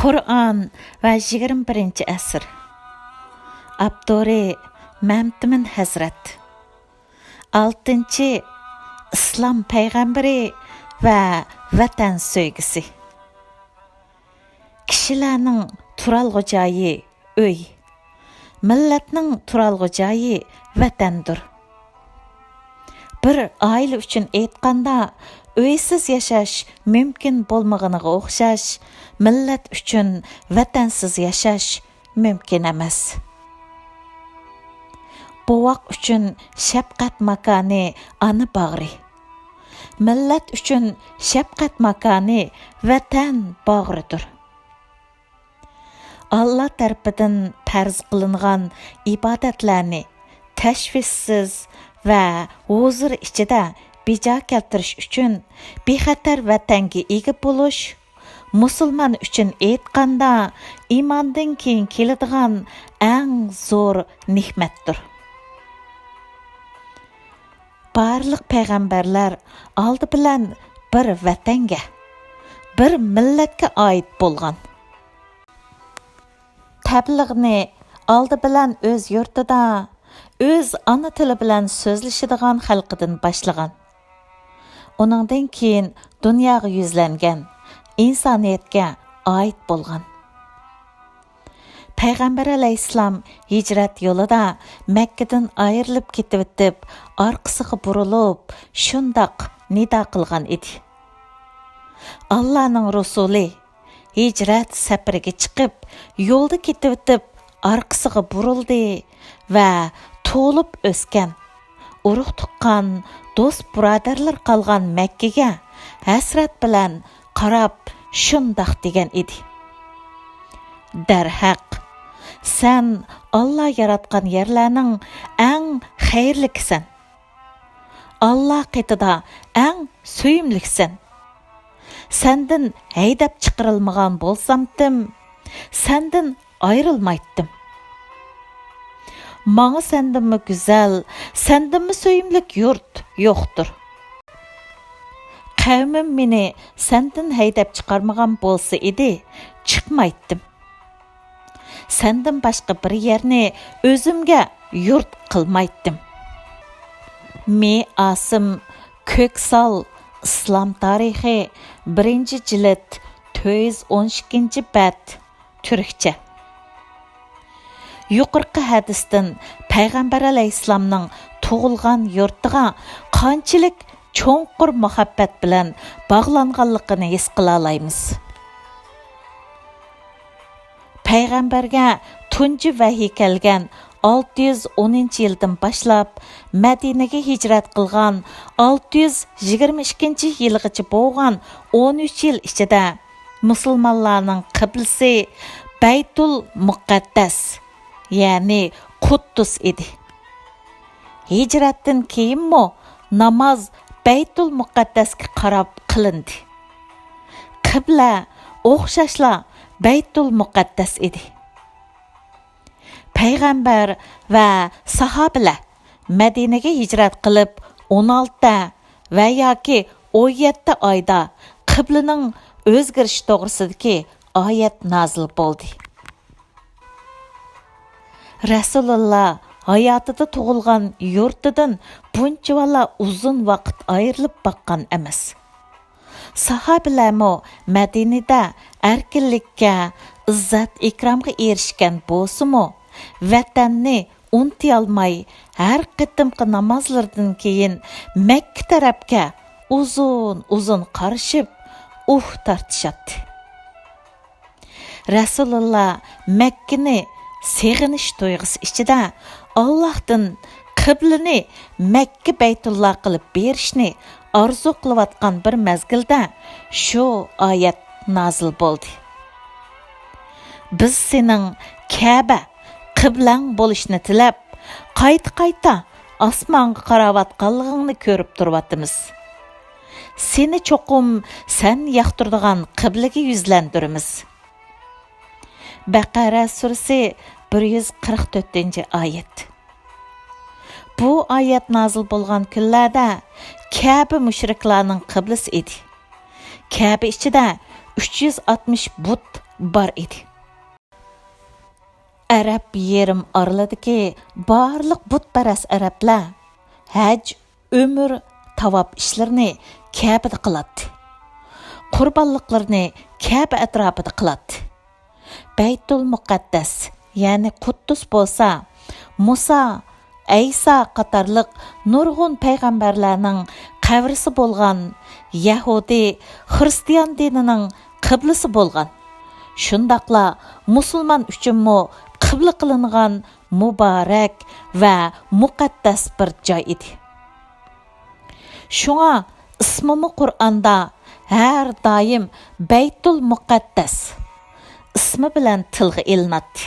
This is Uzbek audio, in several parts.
Qur'an We 21 Esir. Aptori Memetimin Hezret. 6. İslam Peyghembiri ve Weten Söygüsi. Kişilerinin turalgı joyi öy. Milletning turalgı joyi Wetendir. Bir aile üçün aytqanda uysiz yaşaş mümkün bolmagыныga o'xshash, millet üçün vatansiz yaşaş mümkün emas. Boğaq üçün şefqat makani ana bağrı. Millet üçün şefqat makani vatan bağrıdır. Allah tarafından farz qilingan ibadetlerini təşvissiz ve huzur içinde bija keltirish üçün bexatar vatanga ega bo'lish musulmon üçün aytqanda imondan keyin keladigan eng zo'r ne'matdir. Barliq payg'ambarlar oldi bilan bir vatanga, bir millatga oid bo'lgan. Tabliğni oldi bilan o'z yurtida, o'z ana tili bilan so'zlashadigan xalqidan boshlagan. Onundan keyin dunyoga yuzlangan, insoniyatga oid bo'lgan. Peyghembiri alayhissalom hijrat yo'lida Makkadan ayrilib ketib o'tib, orqasiga burilib, shundoq nido qilgan edi. Allohning rasuli hijrat safariga chiqib, yo'lda ketib o'tib, orqasiga burildi va to'lib o'sgan, urug' tuqqan do'st birodarlar qolgan Makkaga hasrat bilan qarab shundoq degan edi. Darhaq, sen Allah yaratgan yerlarning eng xayrlikisan. Allah qetida eng suyimliksan. Sendin haydab chiqarilmagan bo'lsamdim, sendin ayrilmaydim. Mağa sendinmi güzel, sendinmi söyümlük yurt yoktur. Qavmim meni sendin haydab chiqarmagan bolsa edi, chiqmaydim. Sendin başqa bir yerni özümge yurt qilmaydim. Me Asim Köksal İslam tarixi 1. cilt 412 bət Türkçe. Yuqorqi hadisdan Peyghembiri alayhissalomning tug'ilgan yurtiga qanchalik cho'nqur muhabbat bilan bog'langanligini his qila olamiz. Payg'ambarga tunji vahiy kelgan 610-yildan boshlab Madinaga hijrat qilgan 622-yilgacha bo'lgan 13 yil ichida musulmonlarning qiblasi Baytul Muqaddas, yani Quddus edi. Hicratdan keyinmi namoz Baytul Muqaddasga qarab qilindi. Qibla o'xshashla Baytul Muqaddas edi. Payg'ambar va sahobalar Madinaga hijrat qilib 16 va yoki 17 oyda qiblaning o'zgarishi to'g'risidagi oyat nozil bo'ldi. Rasulullah hayotida tug'ilgan yurtidan bunchavala uzun vaqt ayrilib baqqan emas. Sahobalarmo Madinada erkinlikka, izzat ikromga erishgan bo'lsa-mu, vatanni unuta olmay, har qitimqi namozlardan keyin Makka tarafga uzun qarishib, tortishadi. Rasulullah Makkani seg'inish to'yg'isi ichida Allohdan qiblani Makka Baytulloh qilib berishni orzu qilayotgan bir mezgilda shu oyat nozil bo'ldi. Biz sening Ka'ba qiblang bo'lishni tilab, qayta osmonga qarayotganligingni ko'rib turibmiz. Seni cho'qim sen yoqtiradigan qiblaga yuzlantiramiz. Baqara surasi 144-oyat. Bu oyat nozil bo'lgan kunlarda Ka'ba mushriklarning qiblasi edi. Ka'ba ichida 360 but бар еді. Arab yerim araladaki barlıq butparast Arablar hac, ömür, tavaf işlerini Ka'bada qiladi. Qurbanlıqlarını Ka'ba atrofida qiladi. Baytul Muqaddas, ya'ni Quddus bo'lsa, Musa, Aysa qatorliq nurg'un payg'ambarlarning qabrisi bo'lgan, Yahudi, Xristian dinining qiblasi bo'lgan. Shundaqla musulmon uchunmi qibla qilingan muborak va muqaddas bir joy edi. Shunga ismimi Qur'onda har doim Baytul Muqaddas ismi bilan tilga ilinadi.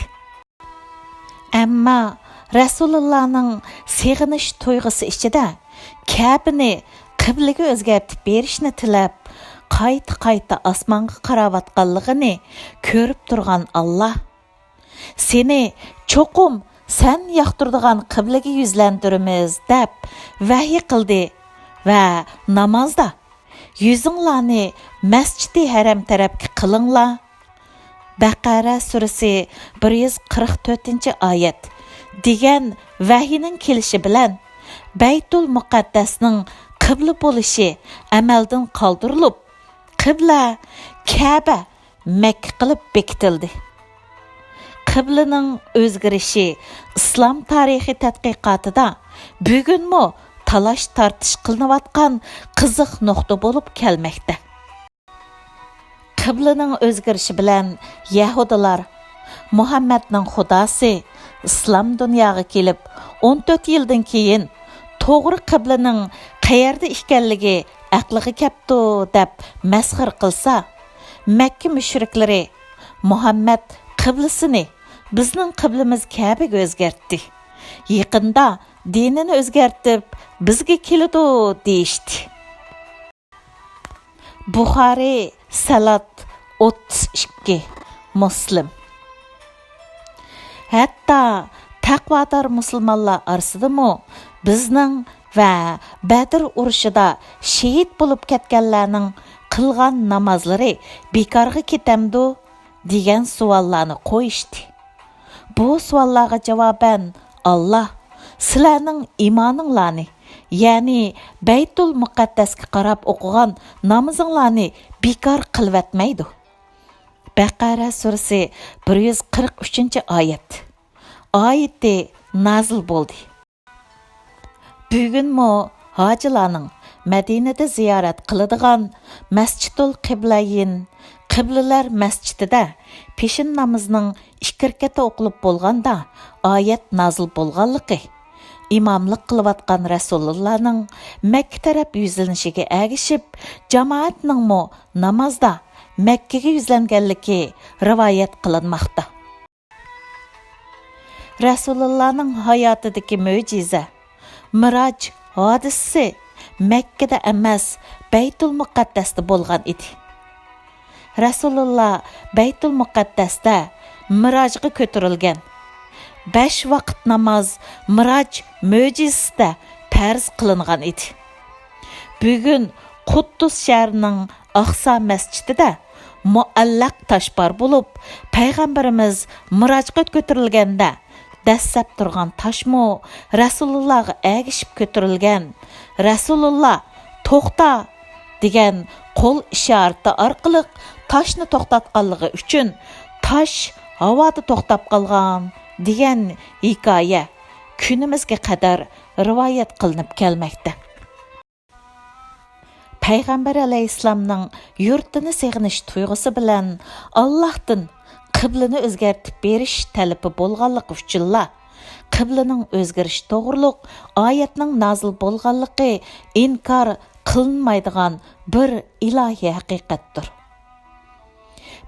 Ammo Rasulullohning seg'inish tuyg'usi ichida Ka'bani qiblaga o'zgartib berishni tilab, qayta osmonga qarayotganligini ko'rib turgan Allah, seni cho'qim sen yoqtirdigan qiblaga yuzlantiramiz deb vahiy qildi va namozda yuzinglarni masjidi haram tarafga qilinglar. Baqara surasi 144-oyat degan vahiyning kelishi bilan Baytul Muqaddasning qibla bo'lishi amaldan qoldirilib, qibla Ka'ba Makka qilib bekitildi. Qiblaning o'zgarishi islom tarixi tadqiqotida bugunmi talash tartish qilinayotgan qiziq nuqta bo'lib kelmoqda. Qiblaning o'zgarishi bilan Yahudilar Muhammadning xudosi islom dunyoga kelib 14 yildan keyin to'g'ri qiblaning qayerda ekanligi aqliga kelibdi deb masxir qilsa, Makka mushriklari Muhammad qiblasini bizning qiblamiz Ka'baga o'zgartdi. Yaqinda dinini o'zgartib bizga keladi deyishdi. Buxoriy Salat 32 Muslim. Hatta taqvodor musulmonlar orasidami bizning va Badr urushida shahid bo'lib ketganlarning qilgan namozlari bekorga ketamdi degan savollarni qo'yishdi. Bu savollarga javoban Allah sizlarning iymoninglarni, ya'ni Baytul Muqaddasga qarab o'qigan namozinglarni bekor qilvatmaydi. Baqara surasi 143-oyat. Oyati nazil bo'ldi. Bugunmi hojilarning Madinada ziyorat qiladigan Masjidul Qiblayin, Qiblalar masjidida peshin namozining 2 rakata o'qilib bo'lganda oyat nazil bo'lganligi, imomlik qilayotgan Rasulullohning Makka taraf yuzlanishiga ergishib, jamoatningmi namozda Makkaga yuzlanganligi rivoyat qilinmoqda. Rasulullohning hayotidagi mo'jiza, Miroj hodisasi Makkada emas, Baytul Muqaddasda bo'lgan edi. Rasululloh Baytul Muqaddasda Mirojga ko'tarilgan. 5 vaqt namoz Miroj mo'jizasida farz qilingan edi. Bugun Quddus shahrining Aqsa masjidida muallaq tosh bor bo'lib, payg'ambarimiz Mirojga ko'tarilganda dastlab turgan toshmo Rasulullohga agishib ko'tarilgan. Rasululloh to'xta degan qo'l ishorati orqali toshni to'xtatganligi uchun tosh havoda to'xtab qolgan degan hikoya kunimizga qadar rivoyat qilinib kelmoqda. Peyghembiri alayhissalomning yurtini seg'inish tuyg'usi bilan Allohdan qiblani o'zgartib berish talabi bo'lganligi uchunla qiblaning o'zgarish to'g'riliq oyatning nazil bo'lganligi inkor qilinmaydigan bir ilohiy haqiqatdir.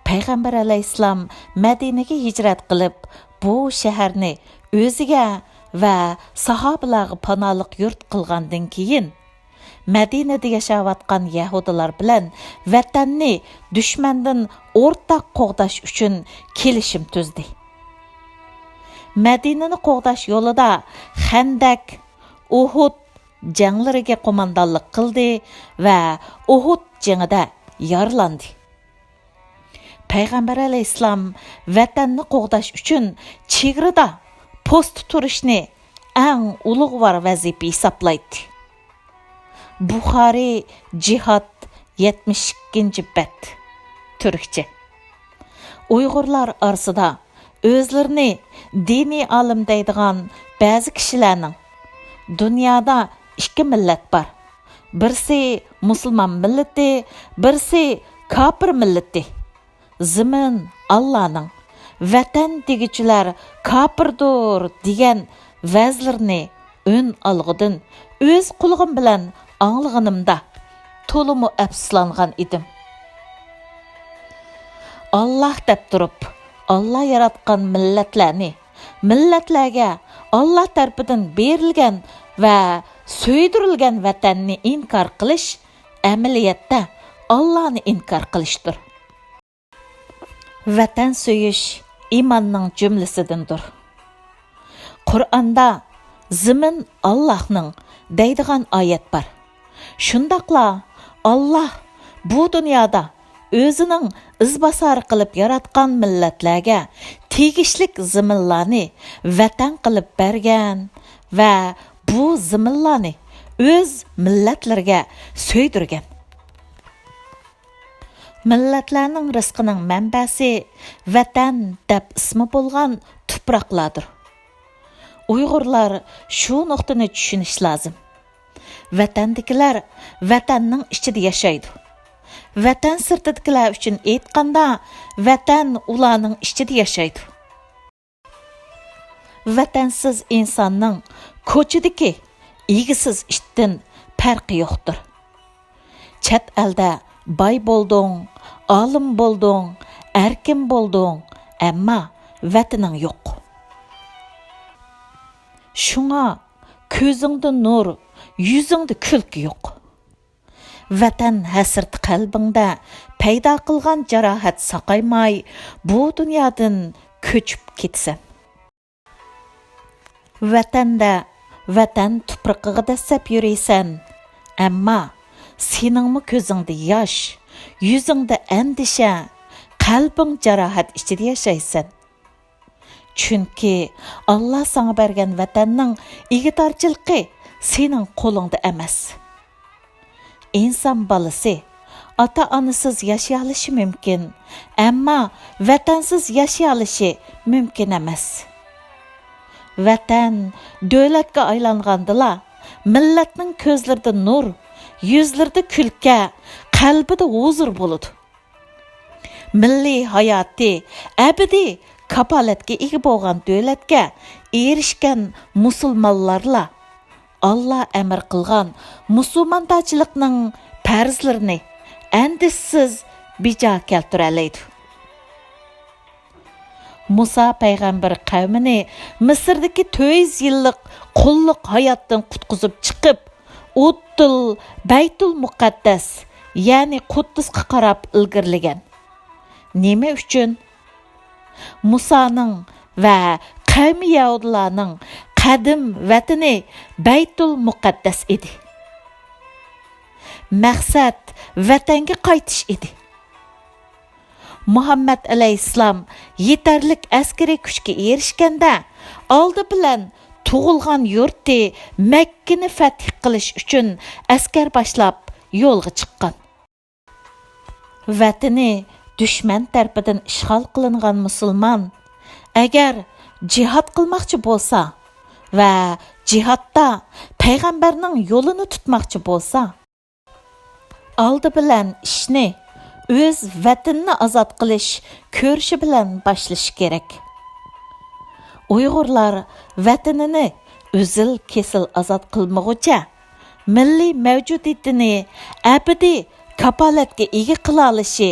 Payg'ambar alayhissalom Madinaga hijrat qilib, bu shaharni o'ziga va sahobalarga panohlik yurt qilgandan keyin Madinada yashayotgan yahudilar bilan vatanni dushmandan o'rtaq qo'g'dash uchun kelishim tuzdi. Madinani qo'g'dash yo'lida Xandak, Uhud janglariga qo'mondonlik qildi va Uhud jangida yaralandi. Peyghembiri alayhissalom vatanni qo'g'dash uchun chegarada post turishni eng ulug'vor vazifa hisoblaydi. Buxoriy jihad 72-bet Türkçe. Uyg'urlar orasida o'zlarini diniy olim deydigan ba'zi kishilarning dunyoda ikki millat bor. Birsi musulmon millati, birsi kafir millati. Zimin Allah'ның, vatan degichilar kafirdir degan vazlarni ön alg'idin o'z qulog'im bilan anglag'animda to'limu afsuslangan edim. Allah deb turib, Allah yaratgan millatlarga Allah tarafidan berilgan va söydürilgan vatanni inkar qilish amaliyotda Allah'ni inkar qilishdir. Vatan söyish imanning jumlasidandir. Qur'anda zimin Allah'ның deydigan oyat bor. Shundaqla Allah bu dunyoda o'zining izbosari qilib yaratgan millatlarga tegishlik ziminlarni vatan qilib bergan va bu ziminlarni o'z millatlarga söydürgen. Millatlarning rizqining manbasi vatan deb ismi bo'lgan tuproqlardir. Uyg'urlar shu nuqtani tushunish lozim. Vatandakilar vatanning ichida yashaydi. Vatan sirtidagilar uchun aytganda vatan ularning ichida yashaydi. Vatansiz insonning ko'chadagi egisiz itdan farqi yo'qdir. Chet elda boy bo'lding, olim bo'lding, erkin bo'lding, ammo vataning yo'q. Shunga ko'zingda nur, yuzingda kulki yo'q. Vatan hasrat qalbingda paydo qilgan jarohat saqaymay bu dunyodan ko'chib ketsan. Vatanda vatan tuprog'iga dasab yuraysan, ammo seningmi ko'zingda yosh, yuzingda andisha, qalbing jarohat ichida yashaysan. Chunki Allah sana bergan vatanning igitarchiligi sening qo'lingda emas. İnsan balası ata-onasiz yaşayalishi mümkün, ammo vatansiz yaşayalishi mümkün emas. Vatan davlatga aylangandila millatning ko'zlarida nur, yuzlarida kulka, qalbida huzur bo'ladi. Milliy hayoti abadiy kapolatga ega bo'lgan davlatga erishgan musulmonlarla Allah əmr qılğan musulmondachilikning farzlarini andishsiz bija keltirələydi. Musa Peyghembiri qavmini Misrdagi 400 yillik qulluq hayotdan qutqizib chiqib, Uttul Baytul Muqaddas, ya'ni Quddusga qarab ilgirlagan. Nima uchun? Musaning va qavmi Yahudilarning qadim vatani Baytul Muqaddas edi. Maqsad vatanga qaytish edi. Muhammad alayhissalom yetarlik askariy kuchga erishganda oldi bilan tug'ilgan yurtni Makkani fath qilish uchun askar boshlab yo'lga chiqqan. Vatani dushman tarafidan ishg'ol qilingan musulmon agar jihad qilmoqchi bo'lsa va jihadda payg'ambarning yo'lini tutmoqchi bo'lsa, oldi bilan ishni o'z vatanini ozod qilish ko'rishi bilan boshlash kerak. Uyg'urlar vatanini o'zil kesil ozod qilmoqcha milliy mavjudiyatini abadiy kapolatga ega qila olishi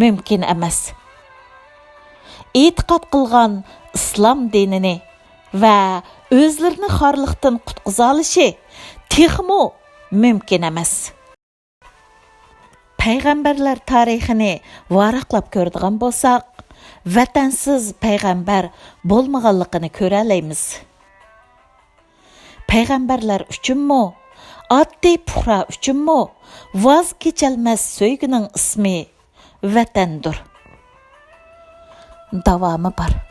mumkin emas. E'tiqod qilgan islom dinini va o'zlarini xorliqdan qutqiza olishi texmo mumkin emas. Payg'ambarlar tarixini varaqlab ko'radigan bo'lsak, vatansiz payg'ambar bo'lmaganligini ko'ra olamiz. Payg'ambarlar uchunmi, oddiy puhra uchunmi voz kechalmas so'yguning ismi vatandir. davomi bor.